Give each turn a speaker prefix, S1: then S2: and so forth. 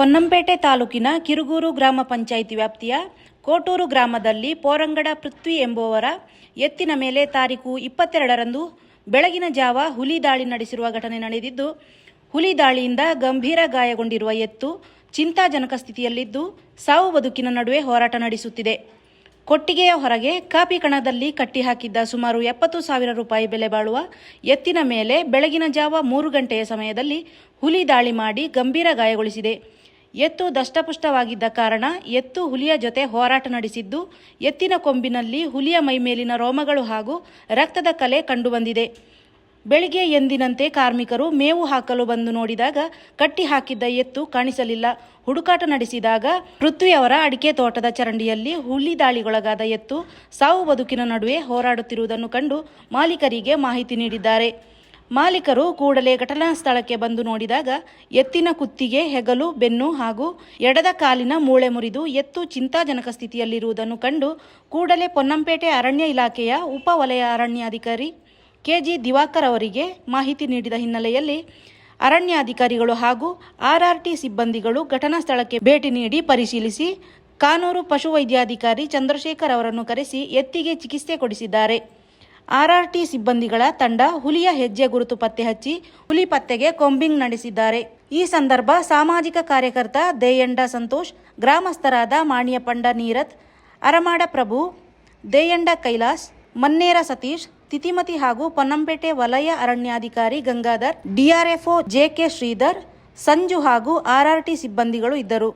S1: ಪೊನ್ನಂಪೇಟೆ ತಾಲೂಕಿನ ಕಿರುಗೂರು ಗ್ರಾಮ ಪಂಚಾಯಿತಿ ವ್ಯಾಪ್ತಿಯ ಕೋಟೂರು ಗ್ರಾಮದಲ್ಲಿ ಪೋರಂಗಡ ಪೃಥ್ವಿ ಎಂಬುವರ ಎತ್ತಿನ ಮೇಲೆ ತಾರೀಕು 22ರಂದು ಬೆಳಗಿನ ಜಾವ ಹುಲಿ ದಾಳಿ ನಡೆಸಿರುವ ಘಟನೆ ನಡೆದಿದ್ದು, ಹುಲಿ ದಾಳಿಯಿಂದ ಗಂಭೀರ ಗಾಯಗೊಂಡಿರುವ ಎತ್ತು ಚಿಂತಾಜನಕ ಸ್ಥಿತಿಯಲ್ಲಿದ್ದು ಸಾವು ಬದುಕಿನ ನಡುವೆ ಹೋರಾಟ ನಡೆಸುತ್ತಿದೆ. ಕೊಟ್ಟಿಗೆಯ ಹೊರಗೆ ಕಾಪಿ ಕಣದಲ್ಲಿ ಕಟ್ಟಿಹಾಕಿದ್ದ ಸುಮಾರು 70,000 ರೂಪಾಯಿ ಬೆಲೆ ಬಾಳುವ ಎತ್ತಿನ ಮೇಲೆ ಬೆಳಗಿನ ಜಾವ 3 ಗಂಟೆಯ ಸಮಯದಲ್ಲಿ ಹುಲಿ ದಾಳಿ ಮಾಡಿ ಗಂಭೀರ ಗಾಯಗೊಳಿಸಿದೆ. ಎತ್ತು ದಷ್ಟಪುಷ್ಟವಾಗಿದ್ದ ಕಾರಣ ಎತ್ತು ಹುಲಿಯ ಜೊತೆ ಹೋರಾಟ ನಡೆಸಿದ್ದು, ಎತ್ತಿನ ಕೊಂಬಿನಲ್ಲಿ ಹುಲಿಯ ಮೈಮೇಲಿನ ರೋಮಗಳು ಹಾಗೂ ರಕ್ತದ ಕಲೆ ಕಂಡುಬಂದಿದೆ. ಬೆಳಿಗ್ಗೆ ಎಂದಿನಂತೆ ಕಾರ್ಮಿಕರು ಮೇವು ಹಾಕಲು ಬಂದು ನೋಡಿದಾಗ ಕಟ್ಟಿ ಹಾಕಿದ್ದ ಎತ್ತು ಕಾಣಿಸಲಿಲ್ಲ. ಹುಡುಕಾಟ ನಡೆಸಿದಾಗ ಪೃಥ್ವಿಯವರ ಅಡಿಕೆ ತೋಟದ ಚರಂಡಿಯಲ್ಲಿ ಹುಲಿ ದಾಳಿಗೊಳಗಾದ ಎತ್ತು ಸಾವು ಬದುಕಿನ ನಡುವೆ ಹೋರಾಡುತ್ತಿರುವುದನ್ನು ಕಂಡು ಮಾಲೀಕರಿಗೆ ಮಾಹಿತಿ ನೀಡಿದ್ದಾರೆ. ಮಾಲೀಕರು ಕೂಡಲೇ ಘಟನಾ ಸ್ಥಳಕ್ಕೆ ಬಂದು ನೋಡಿದಾಗ ಎತ್ತಿನ ಕುತ್ತಿಗೆ, ಹೆಗಲು, ಬೆನ್ನು ಹಾಗೂ ಎಡದ ಕಾಲಿನ ಮೂಳೆ ಮುರಿದು ಎತ್ತು ಚಿಂತಾಜನಕ ಸ್ಥಿತಿಯಲ್ಲಿರುವುದನ್ನು ಕಂಡು ಕೂಡಲೇ ಪೊನ್ನಂಪೇಟೆ ಅರಣ್ಯ ಇಲಾಖೆಯ ಉಪ ವಲಯ ಅರಣ್ಯಾಧಿಕಾರಿ ಕೆಜಿ ದಿವಾಕರ್ ಅವರಿಗೆ ಮಾಹಿತಿ ನೀಡಿದ ಹಿನ್ನೆಲೆಯಲ್ಲಿ ಅರಣ್ಯಾಧಿಕಾರಿಗಳು ಹಾಗೂ ಆರ್ಆರ್ಟಿ ಸಿಬ್ಬಂದಿಗಳು ಘಟನಾ ಸ್ಥಳಕ್ಕೆ ಭೇಟಿ ನೀಡಿ ಪರಿಶೀಲಿಸಿ ಕಾನೂರು ಪಶುವೈದ್ಯಾಧಿಕಾರಿ ಚಂದ್ರಶೇಖರ್ ಅವರನ್ನು ಕರೆಸಿ ಎತ್ತಿಗೆ ಚಿಕಿತ್ಸೆ ಕೊಡಿಸಿದ್ದಾರೆ. ಆರ್ಆರ್ಟಿ ಸಿಬ್ಬಂದಿಗಳ ತಂಡ ಹುಲಿಯ ಹೆಜ್ಜೆ ಗುರುತು ಪತ್ತೆ ಹಚ್ಚಿ ಹುಲಿ ಪತ್ತೆಗೆ ಕೊಂಬಿಂಗ್ ನಡೆಸಿದ್ದಾರೆ. ಈ ಸಂದರ್ಭ ಸಾಮಾಜಿಕ ಕಾರ್ಯಕರ್ತ ದೇಯಂಡ ಸಂತೋಷ್, ಗ್ರಾಮಸ್ಥರಾದ ಮಾಣಿಯಪಂಡ ನೀರತ್, ಅರಮಾಡ ಪ್ರಭು, ದೇಯಂಡ ಕೈಲಾಸ್, ಮನ್ನೇರ ಸತೀಶ್, ತಿತಿಮತಿ ಹಾಗೂ ಪೊನ್ನಂಪೇಟೆ ವಲಯ ಅರಣ್ಯಾಧಿಕಾರಿ ಗಂಗಾಧರ್, ಡಿಆರ್ಎಫ್ಒ ಜೆಕೆ ಶ್ರೀಧರ್, ಸಂಜು ಹಾಗೂ ಆರ್ಆರ್ಟಿ ಸಿಬ್ಬಂದಿಗಳು ಇದ್ದರು.